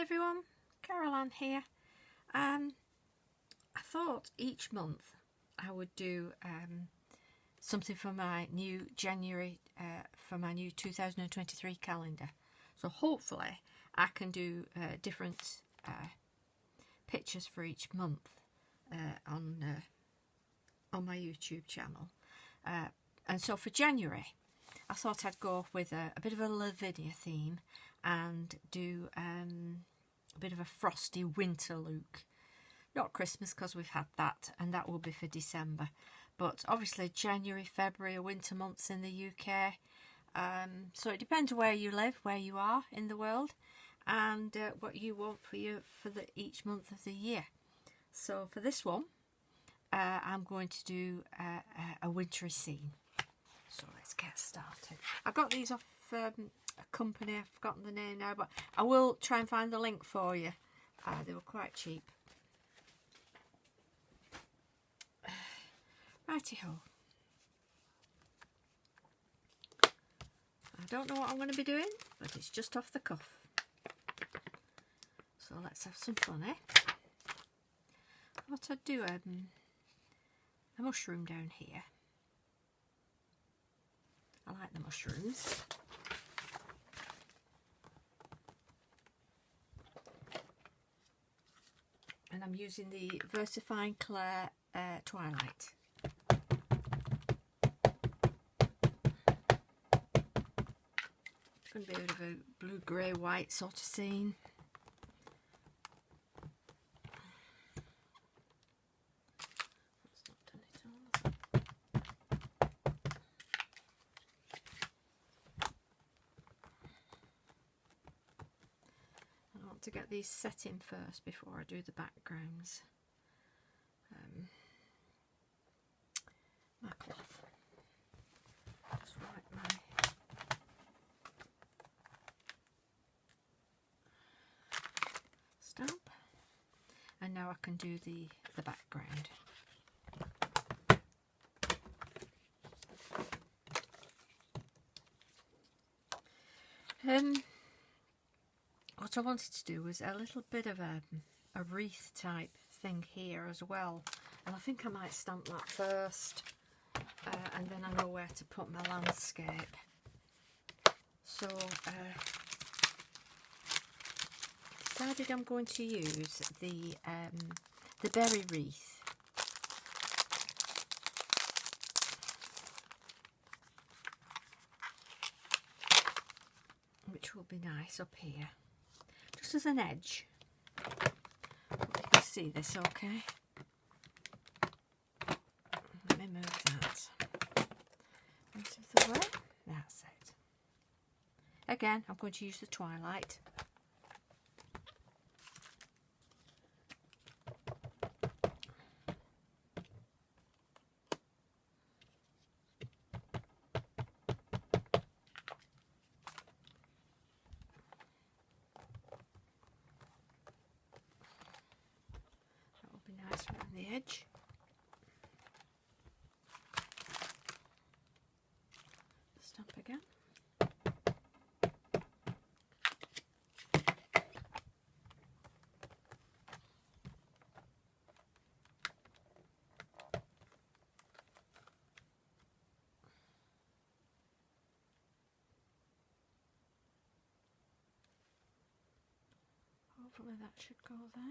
everyone, Caroline here. I thought each month I would do something for my new January, for my new 2023 calendar. So hopefully I can do different pictures for each month on my YouTube channel. And so for January, I thought I'd go with a bit of a Lavinia theme and do a bit of a frosty winter look. Not Christmas because we've had that, and that will be for December. But obviously January, February are winter months in the UK. So it depends where you live, where you are in the world, and what you want for each month of the year. So for this one, I'm going to do a wintry scene. So let's get started. I got these off a company, I've forgotten the name now, but I will try and find the link for you. They were quite cheap. Righty-ho. I don't know what I'm going to be doing, but it's just off the cuff. So let's have some fun, eh? I thought I'd do a mushroom down here. I like the mushrooms. And I'm using the Versifying Clay Twilight. It's going to be a bit of a blue, grey, white sort of scene. To get these set in first before I do the backgrounds. My cloth. Just wipe my stamp, and now I can do the background. What I wanted to do was a little bit of a wreath type thing here as well, and I think I might stamp that first, and then I know where to put my landscape. So decided I'm going to use the berry wreath. Which will be nice up here. Just as an edge. You can see this okay. Let me move that out of the way. That's it. Again, I'm going to use the Twilight. The edge. Stamp again. Hopefully that should go there.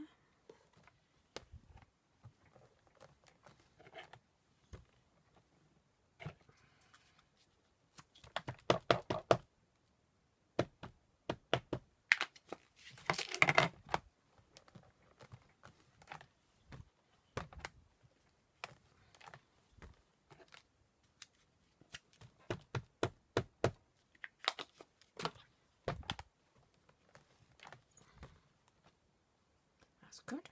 Good.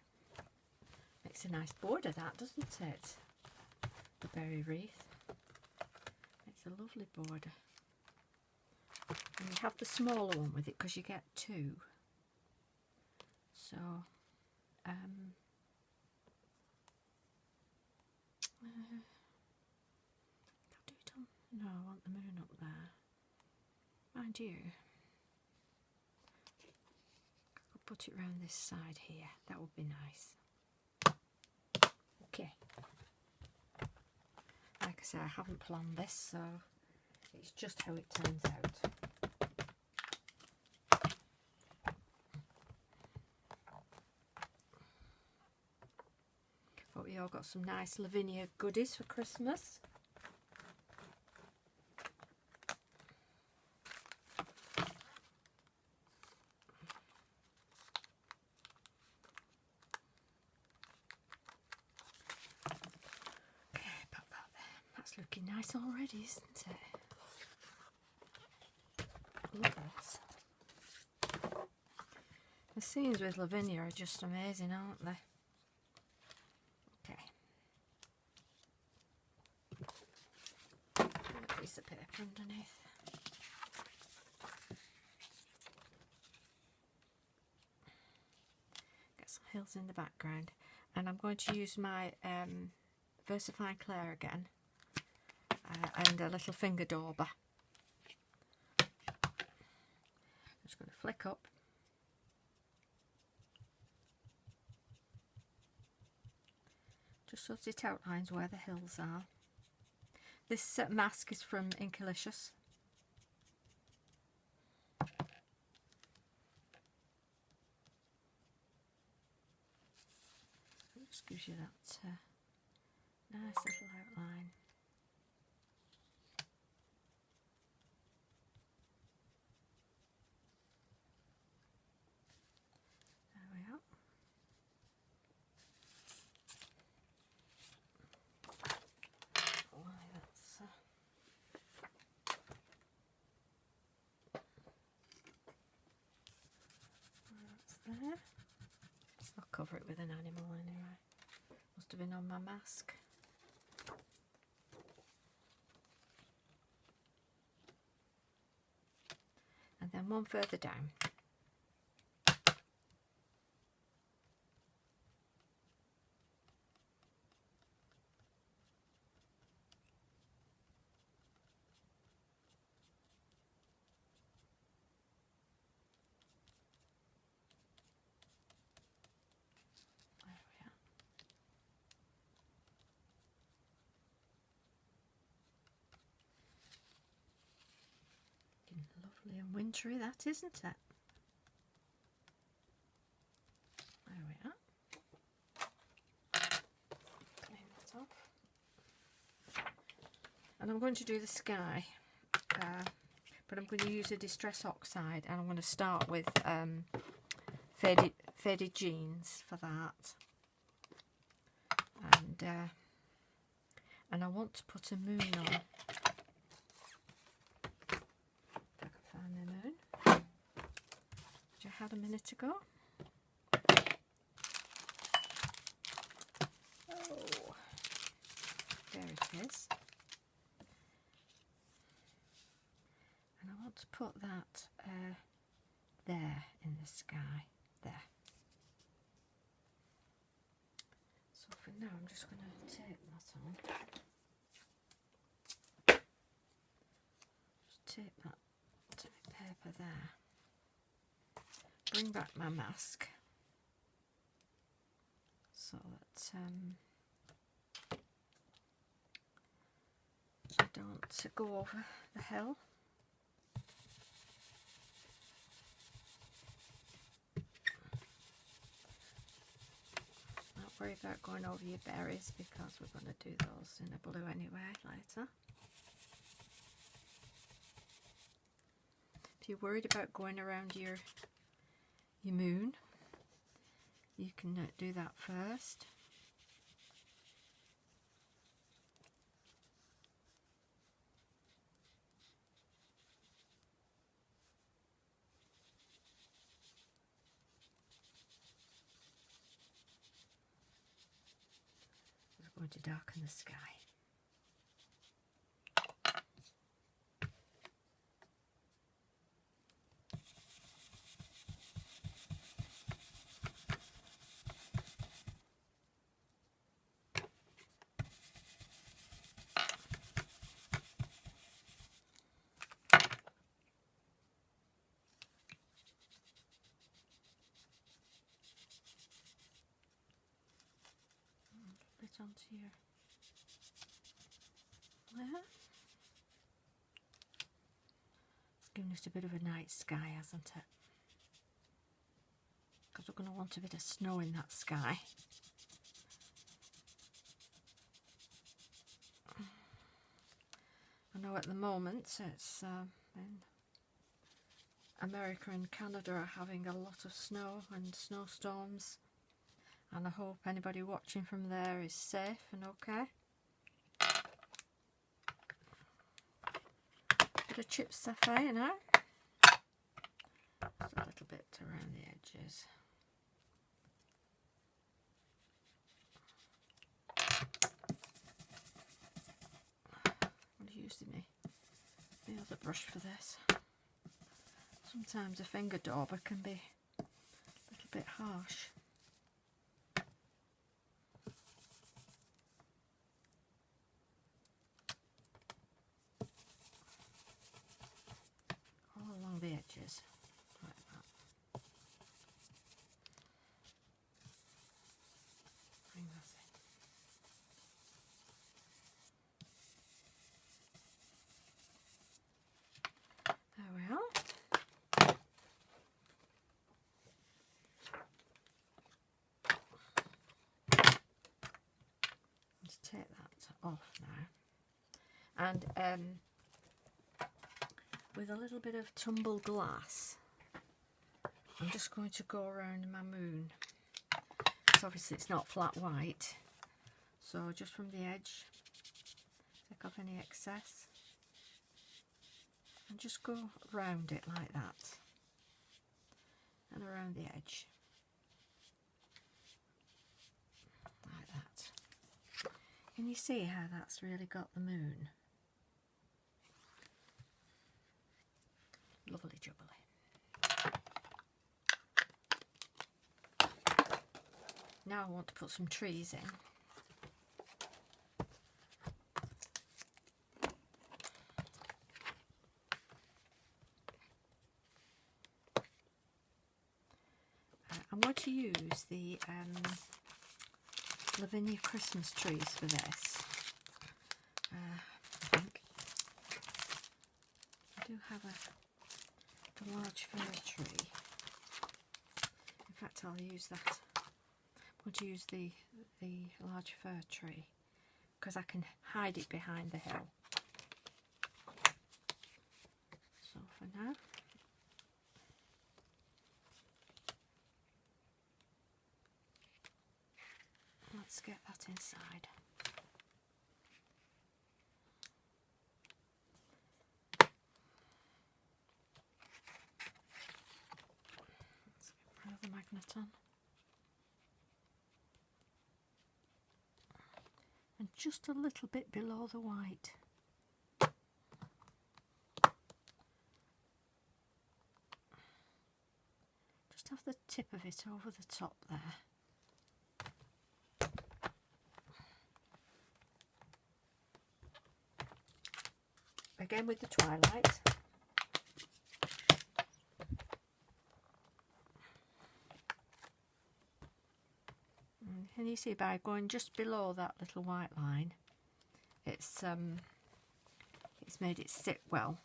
Makes a nice border, that, doesn't it? The berry wreath. Makes a lovely border. And you have the smaller one with it because you get two. So, I'll do it on. No, I want the moon up there. Mind you, put it round this side here. That would be nice. Okay. Like I say, I haven't planned this, so it's just how it turns out. But we all got some nice Lavinia goodies for Christmas. Looking nice already, isn't it? Look at this. The scenes with Lavinia are just amazing, aren't they? Okay. A piece of paper underneath. Get some hills in the background. And I'm going to use my VersaFine Clay again. And a little finger dauber. Just going to flick up. Just so it outlines where the hills are. This mask is from Inkalicious. It just gives you that nice little outline. There. I'll cover it with an animal anyway. Must have been on my mask. And then one further down. Lovely and wintry, that, isn't it? There we are. Clean that off. And I'm going to do the sky, but I'm going to use a Distress Oxide, and I'm going to start with faded jeans for that. And I want to put a moon on. Which I had a minute ago. Oh, there it is. And I want to put that there in the sky. There. So for now I'm just going to tape that on. Just tape that paper there. Bring back my mask so that I don't go over the hill. Don't worry about going over your berries because we're going to do those in a blue anyway later. If you're worried about going around your moon, you can do that first. We're going to darken the sky. onto your there. It's giving us a bit of a night sky, hasn't it? Because we're going to want a bit of snow in that sky. I know at the moment it's in America and Canada are having a lot of snow and snowstorms, and I hope anybody watching from there is safe and okay. Bit of chip sapphire now. Just a little bit around the edges. I'm using the other brush for this. Sometimes a finger dauber can be a little bit harsh. All along the edges, like that. Bring this in. There we are. Let's take that off now. And with a little bit of tumble glass, I'm just going to go around my moon. So obviously it's not flat white, so just from the edge, take off any excess and just go around it like that, and around the edge like that. Can you see how that's really got the moon? Lovely jubbly. Now I want to put some trees in. I'm going to use the Lavinia Christmas trees for this. I think I do have a large fir tree. In fact, I'll use that. I'm going to use the large fir tree because I can hide it behind the hill. So for now, let's get that inside. Let's put the magnet on. And just a little bit below the white. Just have the tip of it over the top there. Again with the twilight. And you see, by going just below that little white line, it's made it sit well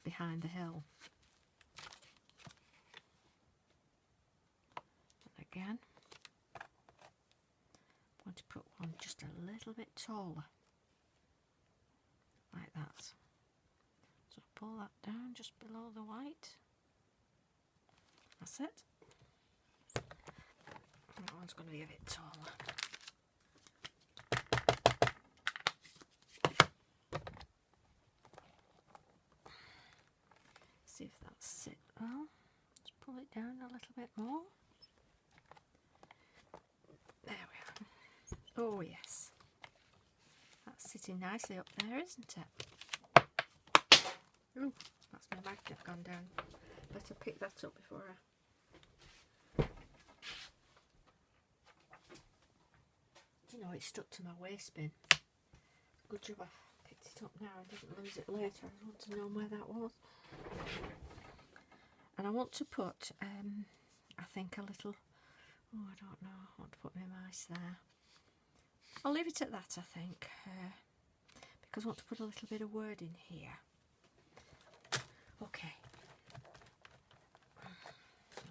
behind the hill. And again, I'm going to put one just a little bit taller, like that. So pull that down just below the white. That's it. And that one's going to be a bit taller. See if that's it well. Let's pull it down a little bit more. There we are. Oh yes. That's sitting nicely up there, isn't it? Ooh, that's my magnet gone down. Better pick that up before I... Do you know, it stuck to my waste bin. Good job I picked it up now and didn't lose it later. I want to know where that was. And I want to put, I think a little, oh I don't know, I want to put my mice there. I'll leave it at that, I think, because I want to put a little bit of word in here. Okay,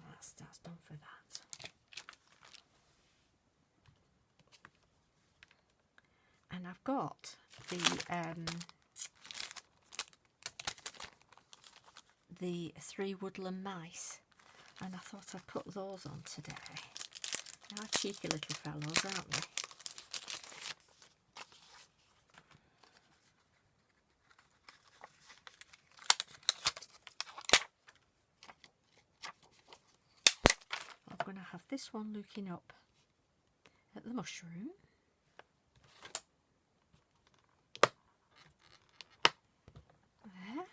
that's done for that. And I've got the 3 woodland mice, and I thought I'd put those on today. They are cheeky little fellows, aren't they? I'm going to have this one looking up at the mushroom. There.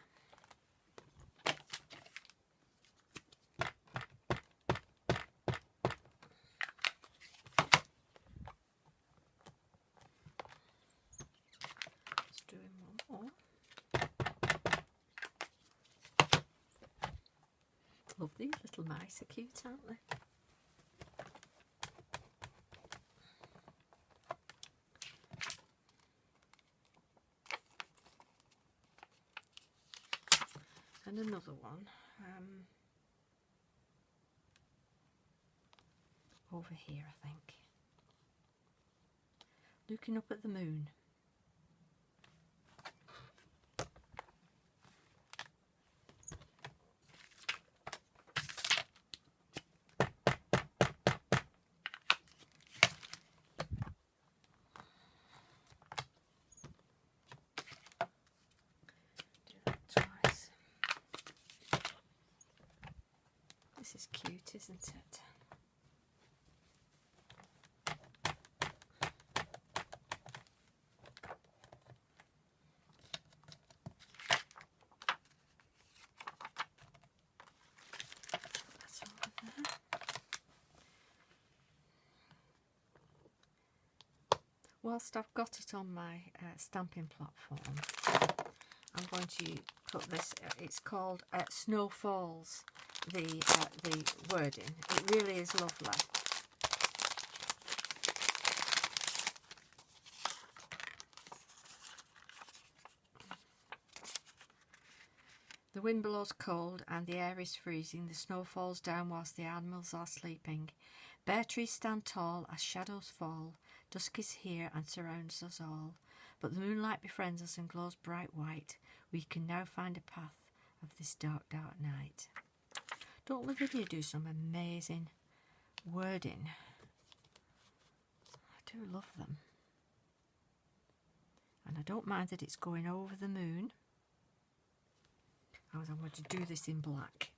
Just doing one more. Love these little mice, are cute, aren't they? And another one over here, I think, looking up at the moon. This is cute, isn't it? That's over there. Whilst I've got it on my stamping platform, I'm going to cut this. It's called Snow Falls. The wording. It really is lovely. The wind blows cold and the air is freezing. The snow falls down whilst the animals are sleeping. Bare trees stand tall as shadows fall. Dusk is here and surrounds us all. But the moonlight befriends us and glows bright white. We can now find a path of this dark, dark night. Don't Lavinia do some amazing wording? I do love them. And I don't mind that it's going over the moon. I'm going to do this in black.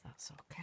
That's okay.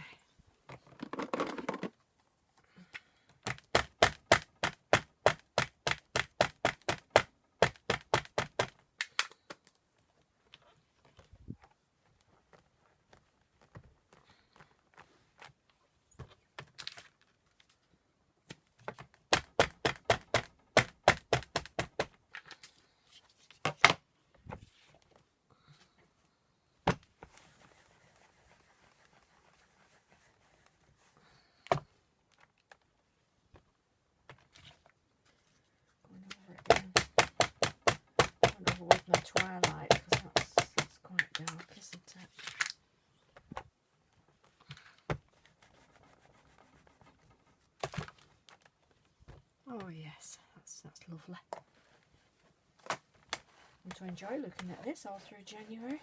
With my twilight, because that's quite dark, isn't it? Oh yes, that's lovely. I'm to enjoy looking at this all through January.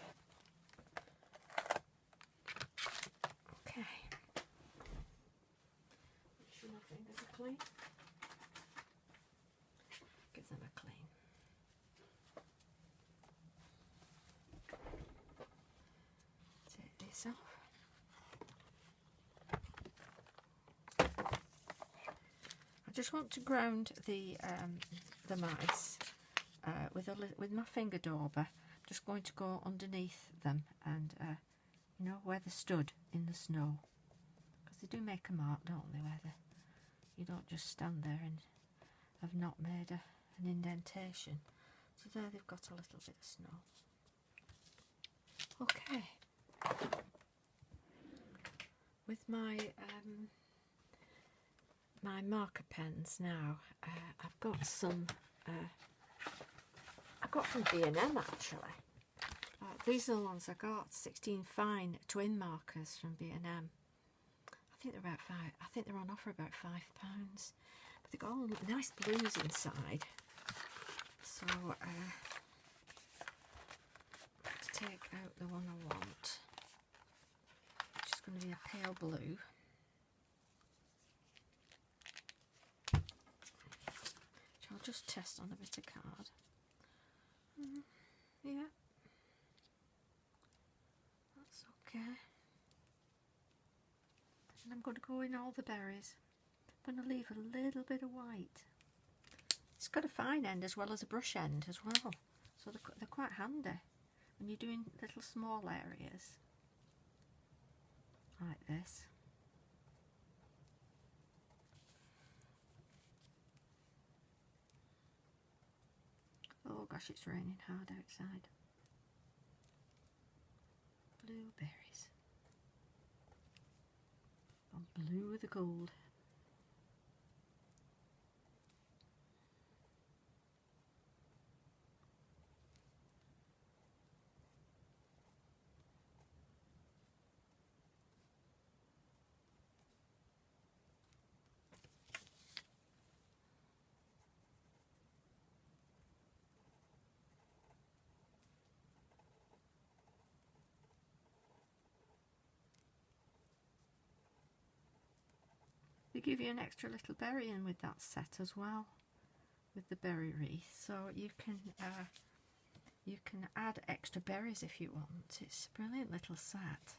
Okay. Make sure my fingers are clean. Give them a clean. Take this off. I just want to ground the mice with my finger dauber. I'm just going to go underneath them and you know, where they stood in the snow, because they do make a mark, don't they, where you don't just stand there and have not made an indentation. So there they've got a little bit of snow. Okay. my my marker pens now. I've got some. I got from B&M actually. These are the ones I got. 16 fine twin markers from B&M. I think they're about £5. I think they're on offer about £5. But they've got all nice blues inside. So let's take out the one I want, which is going to be a pale blue. Which I'll just test on a bit of card. Yeah, that's okay. And I'm going to go in all the berries. I'm going to leave a little bit of white. It's got a fine end as well as a brush end as well, so they're quite handy when you're doing little small areas like this. Oh gosh, it's raining hard outside. Blueberries. Oh, blue with the gold. They give you an extra little berry in with that set as well, with the berry wreath, so you can add extra berries if you want. It's a brilliant little set.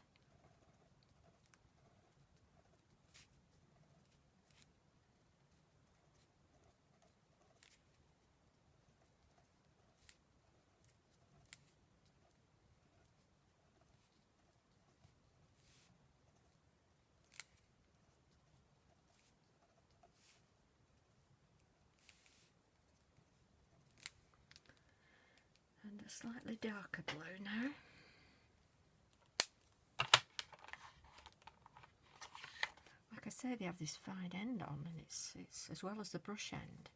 And a slightly darker blue now. Like I say, they have this fine end on, and it's as well as the brush end.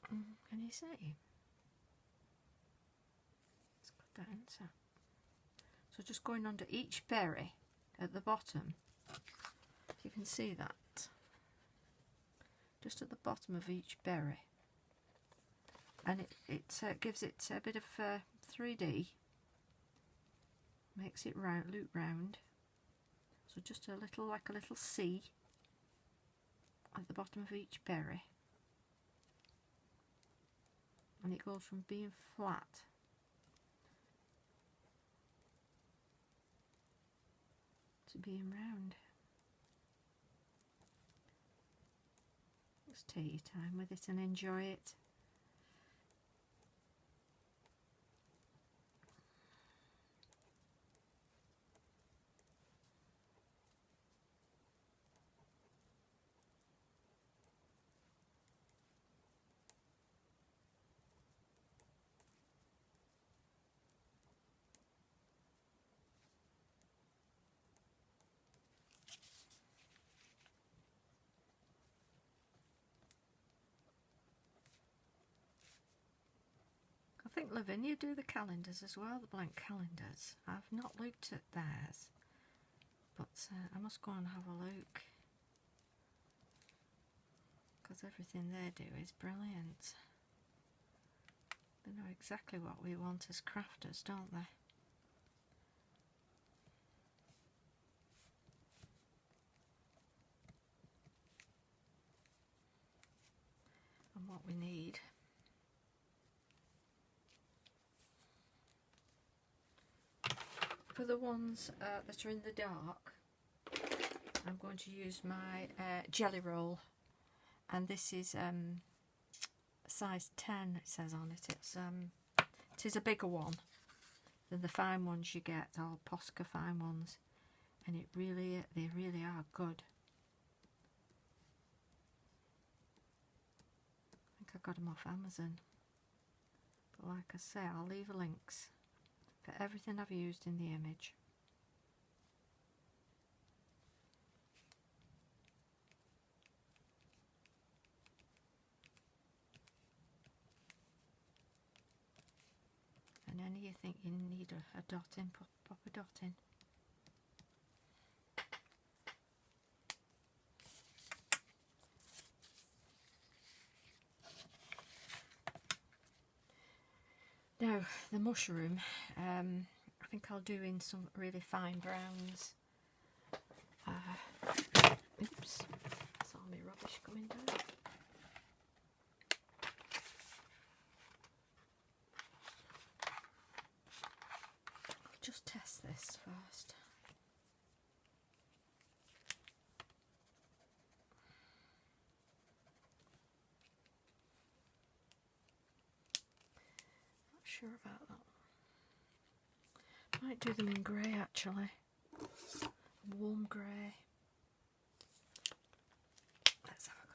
Can you see? It's got that inside. So just going under each berry at the bottom, if you can see that, just at the bottom of each berry. And it gives it a bit of 3D, makes it round, loop round. So just a little, like a little C at the bottom of each berry, and it goes from being flat to being round. Just take your time with it and enjoy it. I think Lavinia do the calendars as well, the blank calendars. I've not looked at theirs, but I must go and have a look, because everything they do is brilliant. They know exactly what we want as crafters, don't they? And what we need. For the ones that are in the dark, I'm going to use my jelly roll, and this is size 10. It says on it. It is a bigger one than the fine ones you get, all Posca fine ones, and they really are good. I think I got them off Amazon, but like I say, I'll leave links for everything I've used in the image. any you think you need a dot in, pop a dot in. Now the mushroom, I think I'll do in some really fine browns. Oops, that's all my rubbish coming down. I'll just test this first. Not sure about that. Might do them in grey actually. Warm grey. Let's have a go.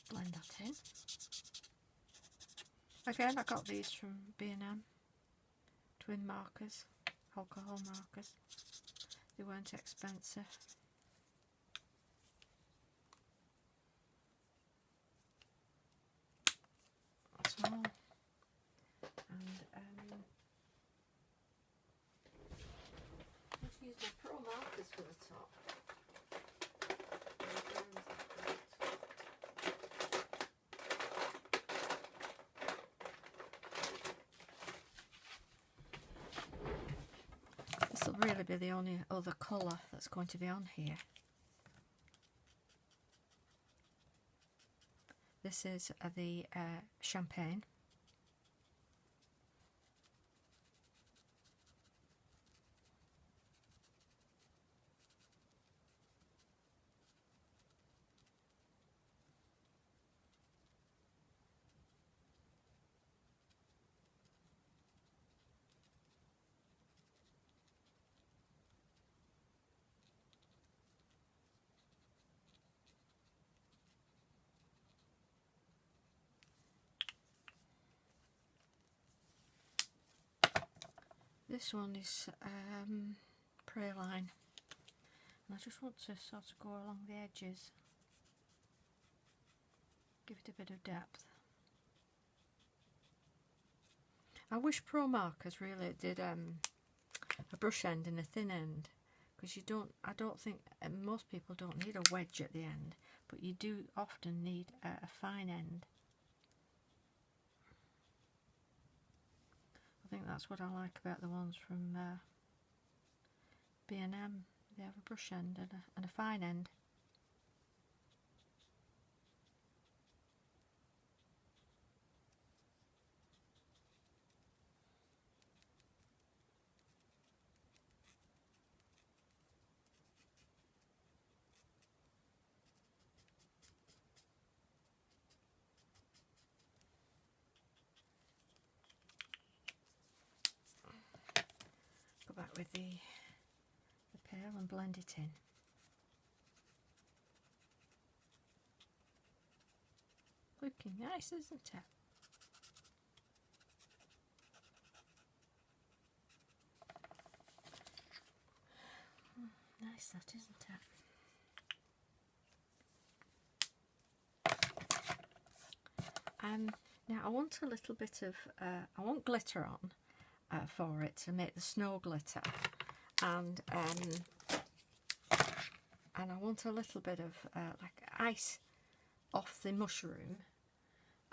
Blend that in. Again, I got these from B&M. Twin markers, alcohol markers. They weren't expensive. That's all. And let's use my Pro markers for the top. This will really be the only other colour that's going to be on here. This is the champagne. This one is Praline, and I just want to sort of go along the edges, give it a bit of depth. I wish Pro markers really did a brush end and a thin end, because I don't think most people don't need a wedge at the end, but you do often need a fine end. I think that's what I like about the ones from B&M. They have a brush end and a fine end. Back with the pale and blend it in. Looking nice, isn't it? Nice that, isn't it? Now I want a little bit of I want glitter on for it to make the snow glitter, and I want a little bit of like ice off the mushroom,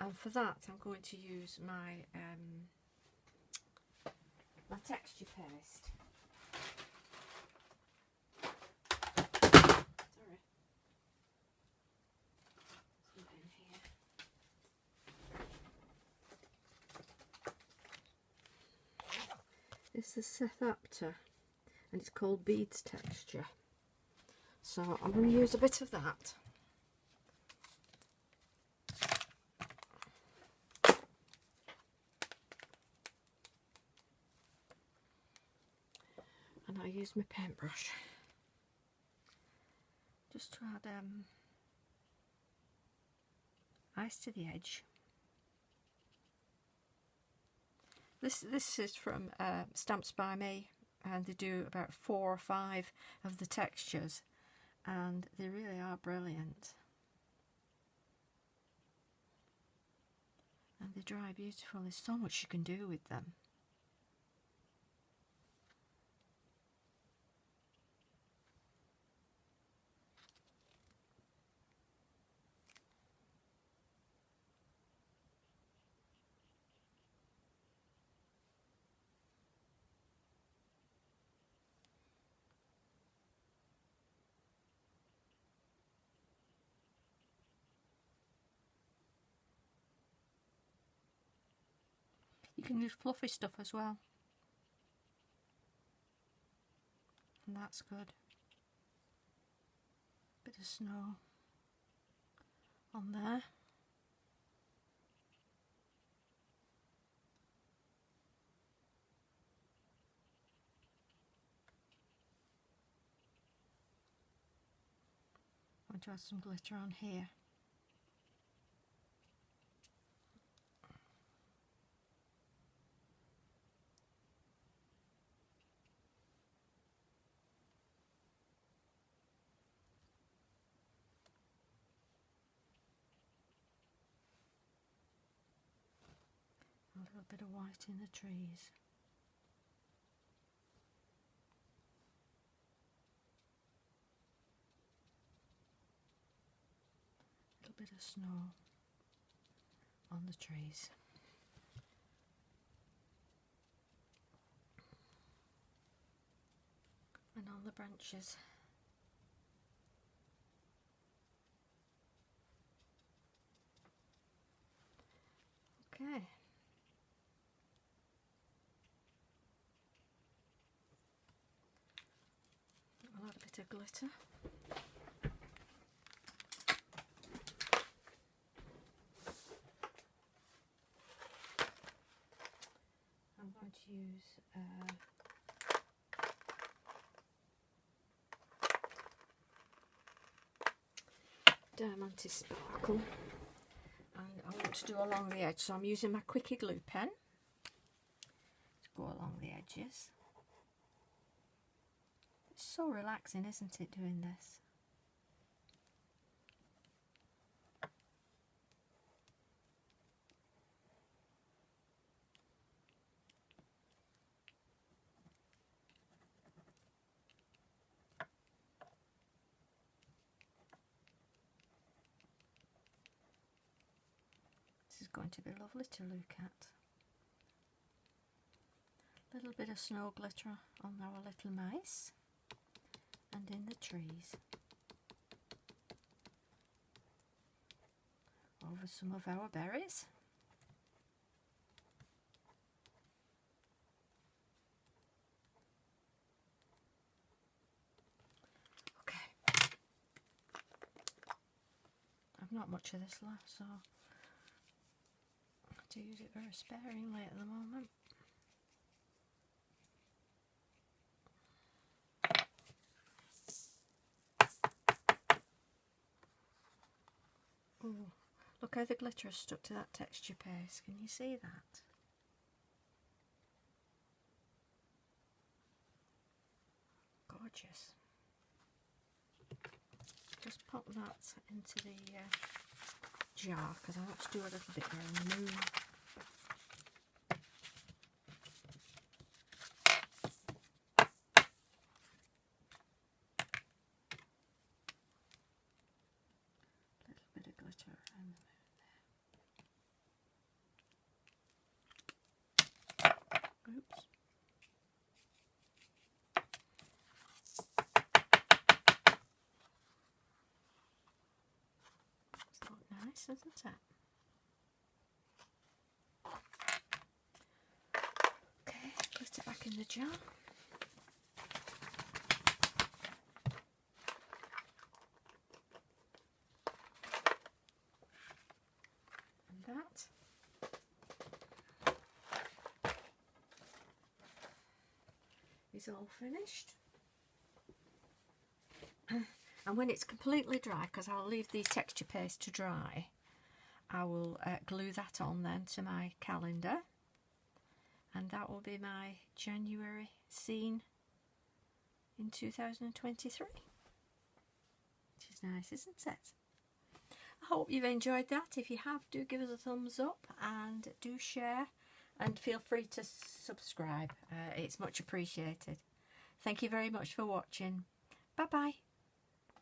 and for that I'm going to use my my texture paste. Sorry. In here. It's the Sethapta, and it's called Beads Texture. So I'm going to use a bit of that. And I use my paintbrush just to add ice to the edge. This is from Stamps by Me, and they do about 4 or 5 of the textures, and they really are brilliant. And they dry beautiful. There's so much you can do with them. You can use fluffy stuff as well, and that's good. Bit of snow on there. I want to add some glitter on here. A little bit of white in the trees. A little bit of snow on the trees. And on the branches. Okay. I'll add a bit of glitter. I'm going to use Diamante Sparkle, and I want to do along the edge, so I'm using my Quickie glue pen to go along the edges. It's so relaxing, isn't it, doing this? This is going to be lovely to look at. A little bit of snow glitter on our little mice and in the trees. Over some of our berries. Okay. I've not much of this left, so I have to use it very sparingly at the moment. Ooh, look how the glitter has stuck to that texture paste. Can you see that? Gorgeous. Just pop that into the jar because I want to do a little bit around the moon. Oops. It's not nice, isn't it? Okay, put it back back in the jar. And that is all finished. And when it's completely dry, because I'll leave the texture paste to dry, I will glue that on then to my calendar, and that will be my January scene in 2023, which is nice, isn't it? I hope you've enjoyed that. If you have, do give us a thumbs up and do share, and feel free to subscribe. It's much appreciated. Thank you very much for watching. Bye bye.